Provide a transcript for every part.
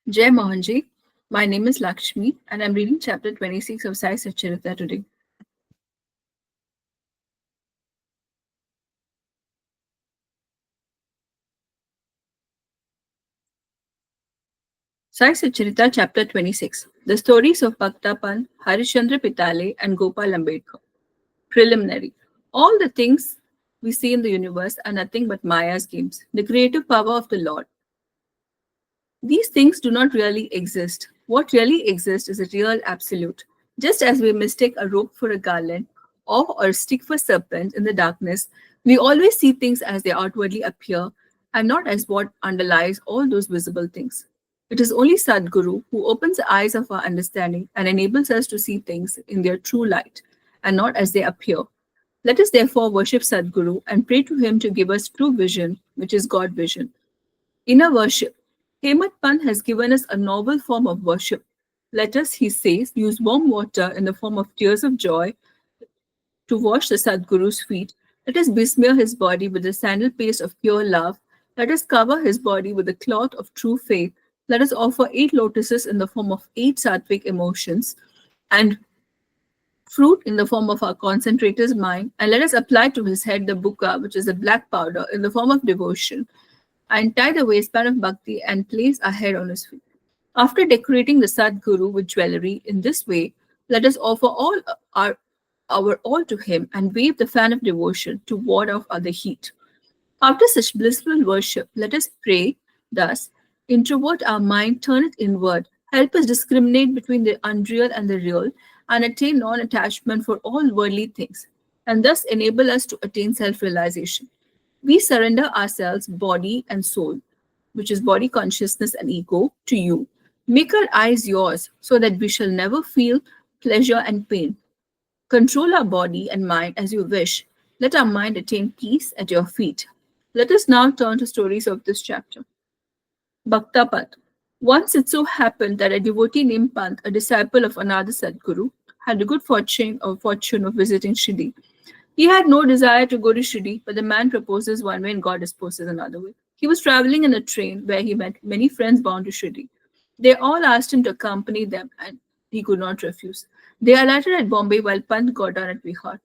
Jai Mohanji. My name is Lakshmi, and I'm reading chapter 26 of Sai Satcharitra today. Sai Satcharitra, chapter 26. The stories of Bhaktapan, Harishchandra Pitale, and Gopal Ambedkar. Preliminary. All the things we see in the universe are nothing but Maya's games, the creative power of the Lord. These things do not really exist. What really exists is a real absolute. Just as we mistake a rope for a garland or a stick for serpent in the darkness, we always see things as they outwardly appear and not as what underlies all those visible things. It is only Sadguru who opens the eyes of our understanding and enables us to see things in their true light and not as they appear. Let us therefore worship Sadguru and pray to him to give us true vision, which is God vision. Inner worship. Hemat Pant has given us a novel form of worship. Let us, he says, use warm water in the form of tears of joy to wash the Sadguru's feet. Let us besmear his body with the sandal paste of pure love. Let us cover his body with the cloth of true faith. Let us offer 8 lotuses in the form of 8 sattvic emotions and fruit in the form of our concentrator's mind. And let us apply to his head the buka, which is a black powder, in the form of devotion, and tie the waistband of bhakti and place our head on his feet. After decorating the Sadguru with jewelry in this way, let us offer our all to him and wave the fan of devotion to ward off other heat. After such blissful worship, let us pray thus: introvert our mind, turn it inward, help us discriminate between the unreal and the real, and attain non attachment for all worldly things, and thus enable us to attain self realization. We surrender ourselves, body and soul, which is body consciousness and ego, to you. Make our eyes yours so that we shall never feel pleasure and pain. Control our body and mind as you wish. Let our mind attain peace at your feet. Let us now turn to stories of this chapter. Bhaktapat. Once it so happened that a devotee named Pant, a disciple of another Sadguru, had the good fortune of visiting Shirdi. He had no desire to go to Shirdi, but the man proposes one way and God disposes another way. He was traveling in a train where he met many friends bound to Shirdi. They all asked him to accompany them, and he could not refuse. They alighted at Bombay while Pant got down at Bihar.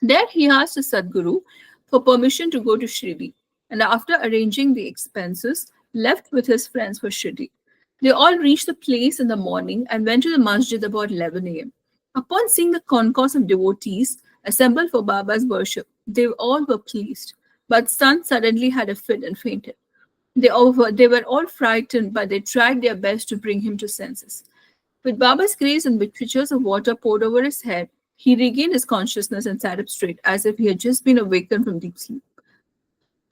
There he asked his Sadguru for permission to go to Shirdi, and after arranging the expenses, left with his friends for Shirdi. They all reached the place in the morning and went to the masjid about 11 a.m. Upon seeing the concourse of devotees assembled for Baba's worship, they all were pleased. But son suddenly had a fit and fainted. They were all frightened, but they tried their best to bring him to senses. With Baba's grace and with pitchers of water poured over his head, he regained his consciousness and sat up straight as if he had just been awakened from deep sleep.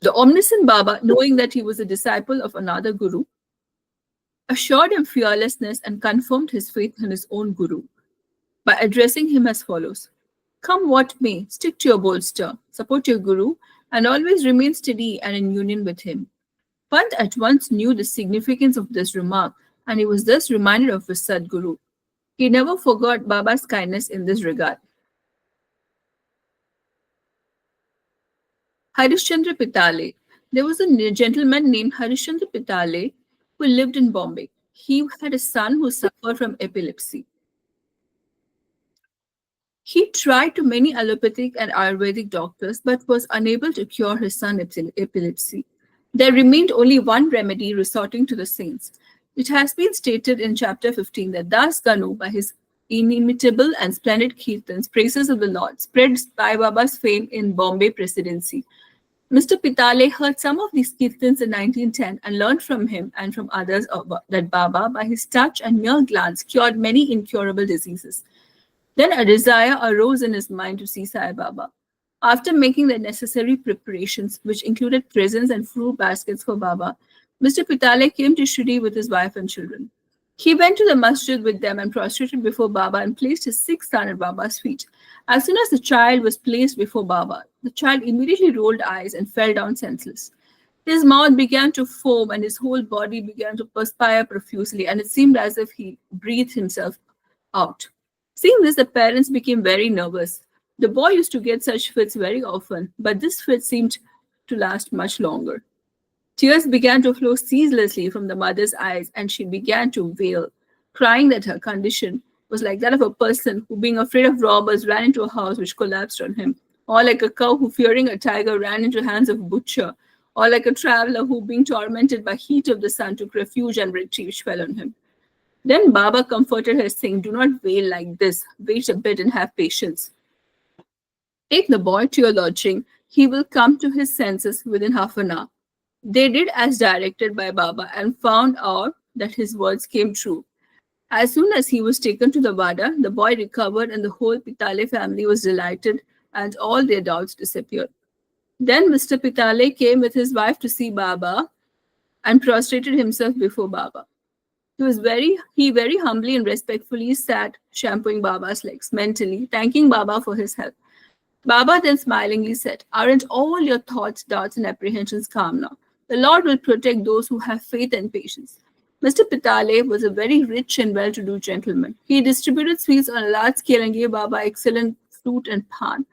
The omniscient Baba, knowing that he was a disciple of another Guru, assured him fearlessness and confirmed his faith in his own Guru by addressing him as follows: come what may, stick to your bolster, support your Guru, and always remain steady and in union with him. Pant at once knew the significance of this remark, and he was thus reminded of his Sadguru. He never forgot Baba's kindness in this regard. Harishchandra Pitale. There was a gentleman named Harishchandra Pitale who lived in Bombay. He had a son who suffered from epilepsy. He tried to many allopathic and Ayurvedic doctors but was unable to cure his son's epilepsy. There remained only one remedy, resorting to the saints. It has been stated in chapter 15 that Das Ganu, by his inimitable and splendid kirtans, praises of the Lord, spread Sai Baba's fame in Bombay Presidency. Mr. Pitale heard some of these kirtans in 1910 and learned from him and from others that Baba, by his touch and mere glance, cured many incurable diseases. Then a desire arose in his mind to see Sai Baba. After making the necessary preparations, which included presents and fruit baskets for Baba, Mr. Pitale came to Shirdi with his wife and children. He went to the masjid with them and prostrated before Baba and placed his sixth son at Baba's feet. As soon as the child was placed before Baba, the child immediately rolled eyes and fell down senseless. His mouth began to foam and his whole body began to perspire profusely, and it seemed as if he breathed himself out. Seeing this, the parents became very nervous. The boy used to get such fits very often, but this fit seemed to last much longer. Tears began to flow ceaselessly from the mother's eyes, and she began to wail, crying that her condition was like that of a person who, being afraid of robbers, ran into a house which collapsed on him, or like a cow who, fearing a tiger, ran into the hands of a butcher, or like a traveler who, being tormented by heat of the sun, took refuge under a tree which fell on him. Then Baba comforted her, saying, "Do not wail like this. Wait a bit and have patience. Take the boy to your lodging. He will come to his senses within half an hour." They did as directed by Baba and found out that his words came true. As soon as he was taken to the Vada, the boy recovered and the whole Pitale family was delighted and all their doubts disappeared. Then Mr. Pitale came with his wife to see Baba and prostrated himself before Baba. He very humbly and respectfully sat shampooing Baba's legs, mentally thanking Baba for his help. Baba then smilingly said, "Aren't all your thoughts, doubts, and apprehensions calm now? The Lord will protect those who have faith and patience." Mr. Pitale was a very rich and well-to-do gentleman. He distributed sweets on a large scale and gave Baba excellent fruit and pan.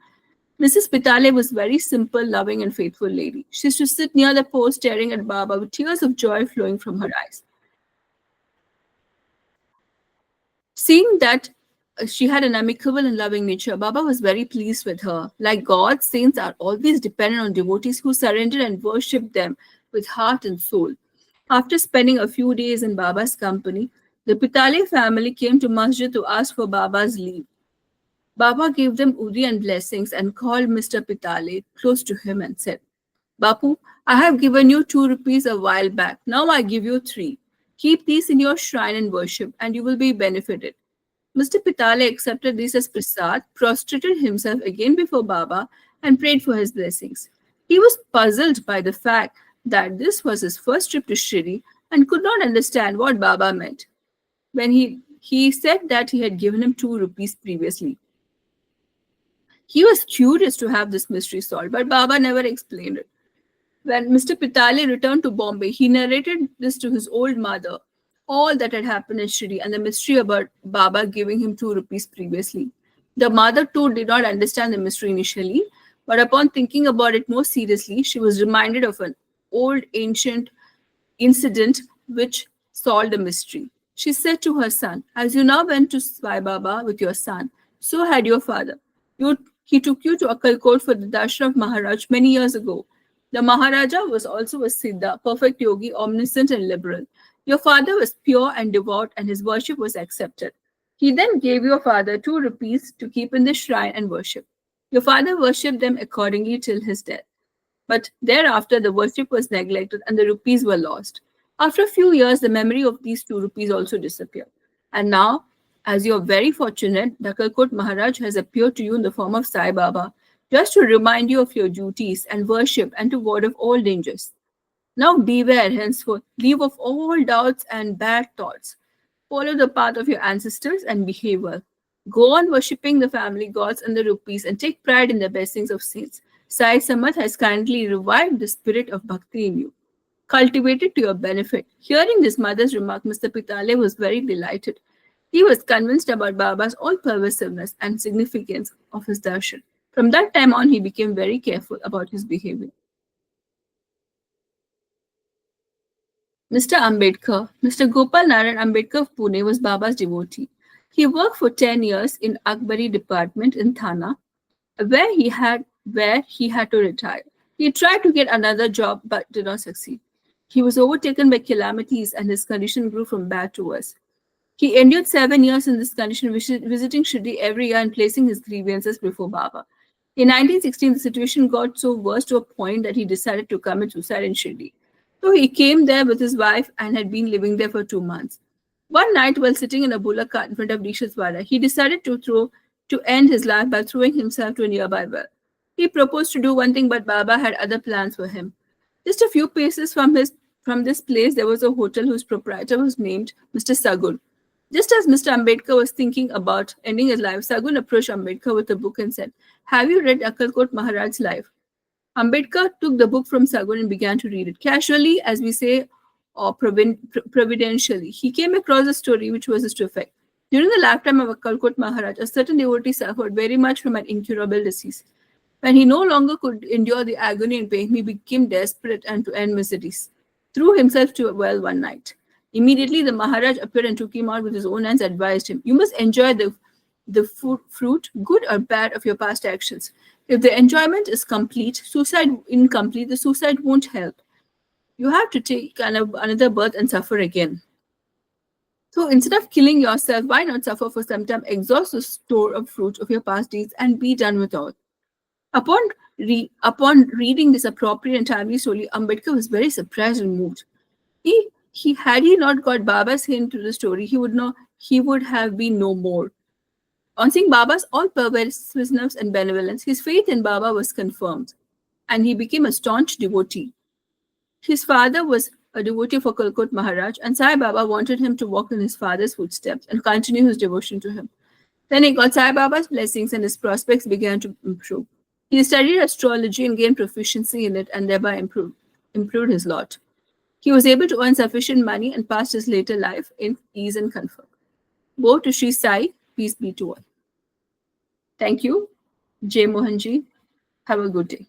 Mrs. Pitale was a very simple, loving, and faithful lady. She used to sit near the post staring at Baba with tears of joy flowing from her eyes. Seeing that she had an amicable and loving nature, Baba was very pleased with her. Like God, saints are always dependent on devotees who surrender and worship them with heart and soul. After spending a few days in Baba's company, the Pitale family came to Masjid to ask for Baba's leave. Baba gave them udi and blessings and called Mr. Pitale close to him and said, "Bapu, I have given you 2 rupees a while back. Now I give you 3. Keep these in your shrine and worship, and you will be benefited." Mr. Pitale accepted this as prasad, prostrated himself again before Baba, and prayed for his blessings. He was puzzled by the fact that this was his first trip to Shirdi and could not understand what Baba meant when he said that he had given him 2 rupees previously. He was curious to have this mystery solved, but Baba never explained it. When Mr. Pitale returned to Bombay, he narrated this to his old mother, all that had happened in Shirdi and the mystery about Baba giving him 2 rupees previously. The mother too did not understand the mystery initially, but upon thinking about it more seriously, she was reminded of an old ancient incident which solved the mystery. She said to her son, "As you now went to Sai Baba with your son, so had your father. He took you to Akkalkot for the darshan of Maharaj many years ago. The Maharaja was also a Siddha, perfect yogi, omniscient and liberal. Your father was pure and devout, and his worship was accepted. He then gave your father 2 rupees to keep in the shrine and worship. Your father worshipped them accordingly till his death. But thereafter, the worship was neglected and the rupees were lost. After a few years, the memory of these 2 rupees also disappeared. And now, as you are very fortunate, Dakalkot Maharaj has appeared to you in the form of Sai Baba, just to remind you of your duties and worship and to ward off all dangers. Now beware henceforth, leave off all doubts and bad thoughts. Follow the path of your ancestors and behave well. Go on worshipping the family gods and the rupees and take pride in the blessings of saints. Sai Samat has kindly revived the spirit of bhakti in you. Cultivate it to your benefit." Hearing this mother's remark, Mr. Pitale was very delighted. He was convinced about Baba's all pervasiveness and significance of his darshan. From that time on, he became very careful about his behavior. Mr. Ambedkar, Mr. Gopal Narayan Ambedkar of Pune was Baba's devotee. He worked for 10 years in Akbari department in Thana, where he had to retire. He tried to get another job but did not succeed. He was overtaken by calamities and his condition grew from bad to worse. He endured 7 years in this condition, visiting Shirdi every year and placing his grievances before Baba. In 1916, the situation got so worse to a point that he decided to commit suicide in Shirdi. So he came there with his wife and had been living there for 2 months. One night, while sitting in a bullock cart in front of Dishaswara, he decided to end his life by throwing himself to a nearby well. He proposed to do one thing, but Baba had other plans for him. Just a few paces from this place, there was a hotel whose proprietor was named Mr. Sagun. Just as Mr. Ambedkar was thinking about ending his life, Sagun approached Ambedkar with a book and said, "Have you read Akkalkot Maharaj's life?" Ambedkar took the book from Sagun and began to read it. Casually, as we say, or providentially, he came across a story which was this to effect. During the lifetime of Akkalkot Maharaj, a certain devotee suffered very much from an incurable disease. When he no longer could endure the agony and pain, he became desperate and to end miseries. Threw himself to a well one night. Immediately, the Maharaj appeared and took him out with his own hands, advised him, "You must enjoy the fruit, good or bad, of your past actions. If the enjoyment is complete, suicide incomplete, the suicide won't help. You have to take another birth and suffer again. So instead of killing yourself, why not suffer for some time, exhaust the store of fruit of your past deeds, and be done with all?" Upon reading this appropriate and timely story, Ambedkar was very surprised and moved. He had he not got Baba's hint to the story, he would have been no more. On seeing Baba's all pervasiveness and benevolence, his faith in Baba was confirmed, and he became a staunch devotee. His father was a devotee for Kalkut Maharaj, and Sai Baba wanted him to walk in his father's footsteps and continue his devotion to him. Then he got Sai Baba's blessings, and his prospects began to improve. He studied astrology and gained proficiency in it, and thereby improved his lot. He was able to earn sufficient money and passed his later life in ease and comfort. Woe to Sri Sai, peace be to all. Thank you, J. Mohanji. Have a good day.